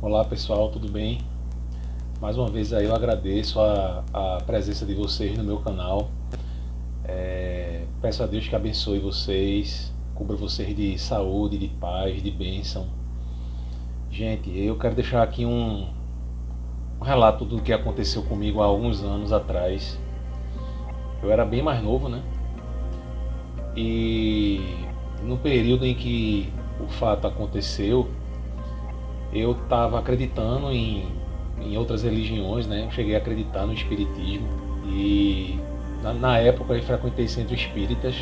Olá pessoal, tudo bem? Mais uma vez aí eu agradeço a presença de vocês no meu canal. Peço a Deus que abençoe vocês, cubra vocês de saúde, de paz, de bênção. Gente, eu quero deixar aqui um relato do que aconteceu comigo há alguns anos atrás. Eu era bem mais novo, né? E no período em que o fato aconteceu, eu estava acreditando em outras religiões, né? Eu cheguei a acreditar no espiritismo e na época eu frequentei centros espíritas,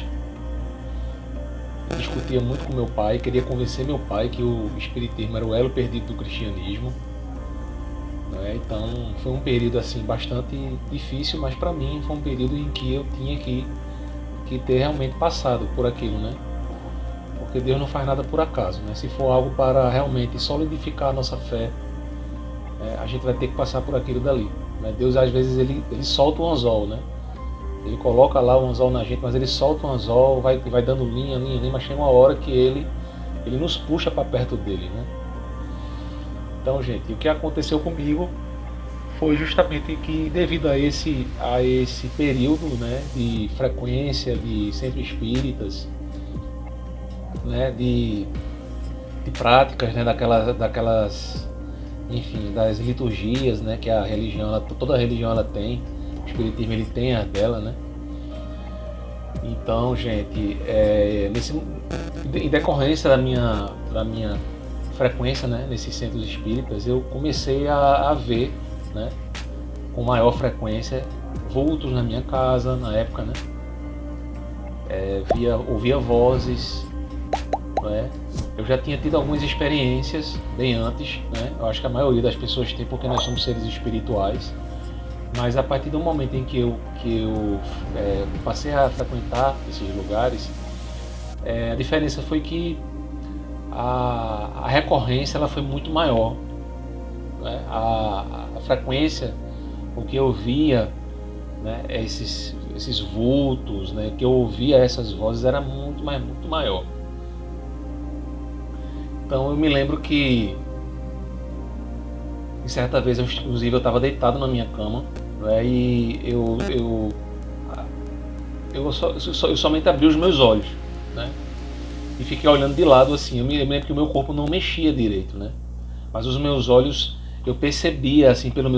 discutia muito com meu pai, queria convencer meu pai que o espiritismo era o elo perdido do cristianismo, né? Então foi um período assim bastante difícil, mas para mim foi um período em que eu tinha que ter realmente passado por aquilo, né? Porque Deus não faz nada por acaso, né? Se for algo para realmente solidificar a nossa fé, a gente vai ter que passar por aquilo dali, né? Deus às vezes ele solta o anzol, né? Ele coloca lá o anzol na gente, mas ele solta o anzol, vai dando linha, mas chega uma hora que ele nos puxa para perto dele, né? Então, gente, o que aconteceu comigo foi justamente que devido a esse período, né, de frequência de centros espíritas, né, de práticas, né, daquelas, enfim, das liturgias, né, que a religião, toda religião ela tem, o espiritismo ele tem as dela, né? Então, gente, em decorrência da minha frequência, né, nesses centros espíritas, eu comecei a ver, né, com maior frequência vultos na minha casa na época, né? Ouvia vozes, né? Eu já tinha tido algumas experiências bem antes, né? Eu acho que a maioria das pessoas tem porque nós somos seres espirituais. Mas a partir do momento em que eu passei a frequentar esses lugares, a diferença foi que a recorrência ela foi muito maior, né? A frequência, o que eu via, né, esses vultos, né, que eu ouvia essas vozes era muito maior. Então eu me lembro que em certa vez, inclusive, eu estava deitado na minha cama, né, e eu somente abri os meus olhos, né, e fiquei olhando de lado assim. Eu me lembro que o meu corpo não mexia direito, né, mas os meus olhos eu percebia assim pelos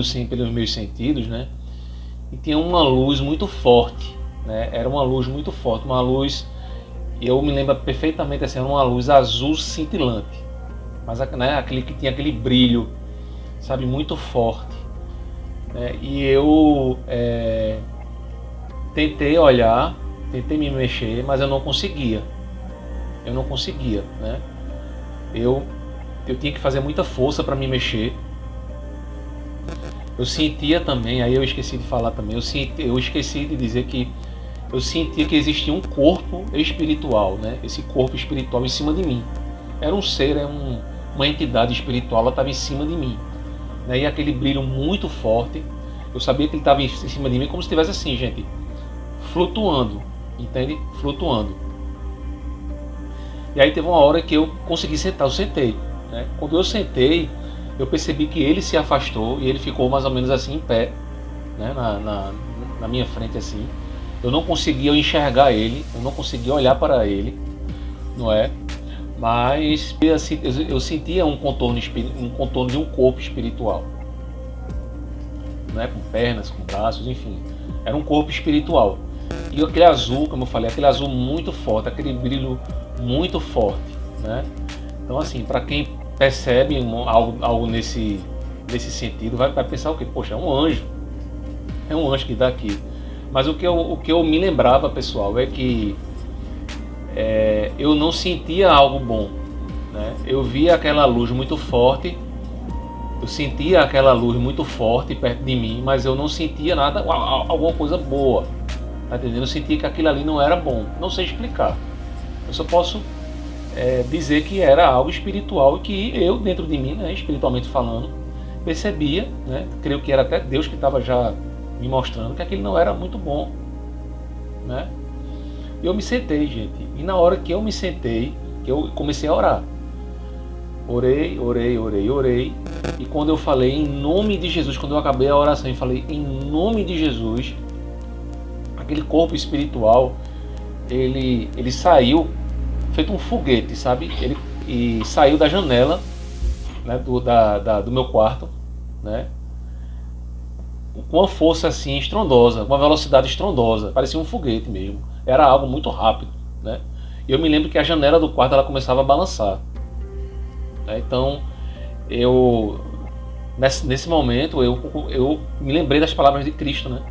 meus sentidos, né, e tinha uma luz muito forte, né, era uma luz muito forte, uma luz, eu me lembro perfeitamente assim, era uma luz azul cintilante, mas, né, aquele que tinha aquele brilho, sabe, muito forte, né? E eu tentei olhar, tentei me mexer, mas eu não conseguia, né? Eu tinha que fazer muita força para me mexer. Eu sentia também, aí eu esqueci de falar também, eu esqueci de dizer que eu sentia que existia um corpo espiritual, né? Esse corpo espiritual em cima de mim. Era um ser, uma entidade espiritual, ela estava em cima de mim, né? E aquele brilho muito forte, eu sabia que ele estava em cima de mim como se estivesse assim, gente, flutuando, entende? Flutuando. E aí teve uma hora que eu consegui sentar, eu sentei, né? Quando eu sentei, eu percebi que ele se afastou e ele ficou mais ou menos assim em pé, né? Na minha frente assim. Eu não conseguia enxergar ele, eu não conseguia olhar para ele, não é? Mas assim, eu sentia um contorno de um corpo espiritual, né? Com pernas, com braços, enfim. Era um corpo espiritual. E aquele azul, como eu falei, aquele azul muito forte, aquele brilho muito forte, né? Então assim, para quem percebe algo nesse sentido, vai pensar o quê? Poxa, é um anjo que está aqui. Mas o que eu me lembrava, pessoal, é que eu não sentia algo bom, né? Eu via aquela luz muito forte, eu sentia aquela luz muito forte perto de mim, mas eu não sentia nada, alguma coisa boa, tá entendendo? Eu sentia que aquilo ali não era bom, não sei explicar. Eu só posso dizer que era algo espiritual e que eu, dentro de mim, né, espiritualmente falando, percebia, né? Creio que era até Deus que estava já me mostrando que aquilo não era muito bom, né? E eu me sentei, gente, e na hora que eu me sentei, que eu comecei a orar. Orei, orei, orei, orei. E quando eu falei em nome de Jesus, quando eu acabei a oração e falei em nome de Jesus, aquele corpo espiritual, ele saiu feito um foguete, sabe? E saiu da janela, né, do meu quarto, né? Com uma força assim estrondosa, com uma velocidade estrondosa, parecia um foguete mesmo. Era algo muito rápido, né? E eu me lembro que a janela do quarto ela começava a balançar, né? Então eu nesse momento eu me lembrei das palavras de Cristo, né?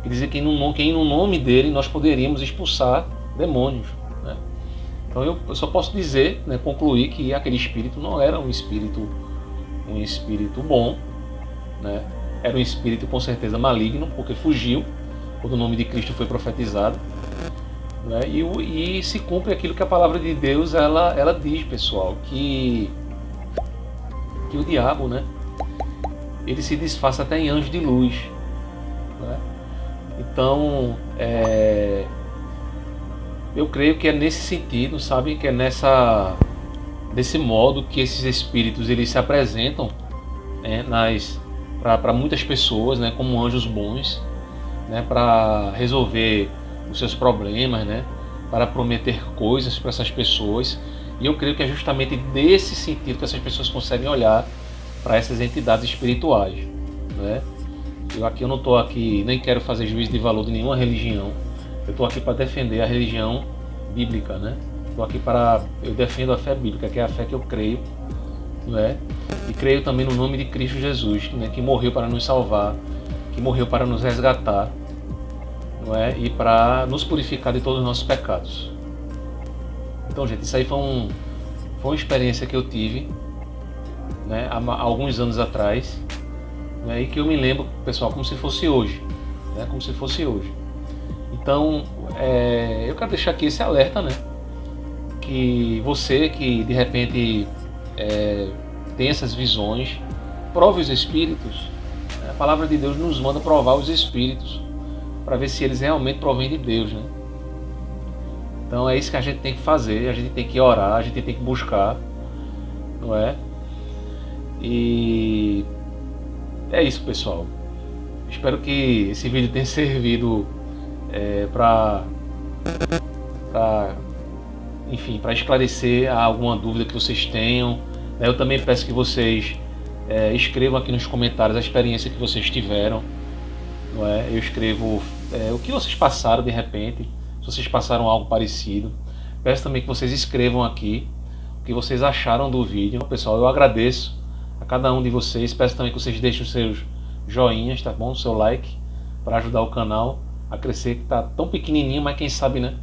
Que dizia que no nome dele nós poderíamos expulsar demônios, né? Então eu só posso dizer, né, concluir que aquele espírito não era um espírito bom, né? Era um espírito com certeza maligno, porque fugiu quando o nome de Cristo foi profetizado, né? E se cumpre aquilo que a palavra de Deus ela diz, pessoal, que o diabo, né, ele se disfarça até em anjo de luz, né? Então eu creio que é nesse sentido, sabe, que é desse modo que esses espíritos eles se apresentam, né, para muitas pessoas, né, como anjos bons, né, para resolver os seus problemas, né, para prometer coisas para essas pessoas. E eu creio que é justamente desse sentido que essas pessoas conseguem olhar para essas entidades espirituais, né? Eu não estou aqui, nem quero fazer juízo de valor de nenhuma religião. Eu estou aqui para defender a religião bíblica, né? Eu defendo a fé bíblica, que é a fé que eu creio, né? E creio também no nome de Cristo Jesus, né, que morreu para nos salvar, que morreu para nos resgatar, não é? E para nos purificar de todos os nossos pecados. Então, gente, isso aí foi uma experiência que eu tive, né, há alguns anos atrás, né, e que eu me lembro, pessoal, como se fosse hoje, né, como se fosse hoje. Então, eu quero deixar aqui esse alerta, né, que você que de repente tem essas visões, prove os espíritos. A palavra de Deus nos manda provar os espíritos para ver se eles realmente provêm de Deus, né? Então é isso que a gente tem que fazer, a gente tem que orar, a gente tem que buscar, não é? E é isso, pessoal. Espero que esse vídeo tenha servido para esclarecer alguma dúvida que vocês tenham. Eu também peço que vocês escrevam aqui nos comentários a experiência que vocês tiveram, não é? Eu escrevo o que vocês passaram de repente, se vocês passaram algo parecido. Peço também que vocês escrevam aqui o que vocês acharam do vídeo. Pessoal, eu agradeço a cada um de vocês. Peço também que vocês deixem os seus joinhas, tá bom? O seu like, para ajudar o canal a crescer, que está tão pequenininho, mas quem sabe, né?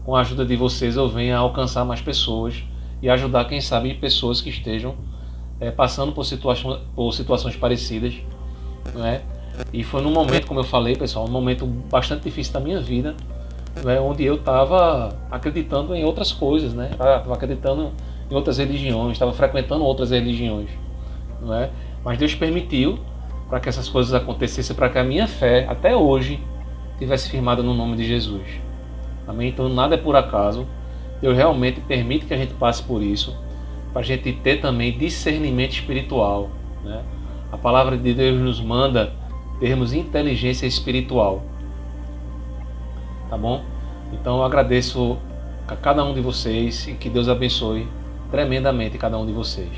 Com a ajuda de vocês eu venha a alcançar mais pessoas e ajudar, quem sabe, pessoas que estejam passando por situações parecidas, não é? E foi num momento, como eu falei, pessoal, um momento bastante difícil da minha vida, não é? Onde eu estava acreditando em outras coisas, né? Estava acreditando em outras religiões, estava frequentando outras religiões, não é? Mas Deus permitiu para que essas coisas acontecessem, para que a minha fé, até hoje, tivesse firmada no nome de Jesus. Amém? Então nada é por acaso. Deus realmente permite que a gente passe por isso, para a gente ter também discernimento espiritual, né? A palavra de Deus nos manda termos inteligência espiritual, tá bom? Então eu agradeço a cada um de vocês e que Deus abençoe tremendamente cada um de vocês.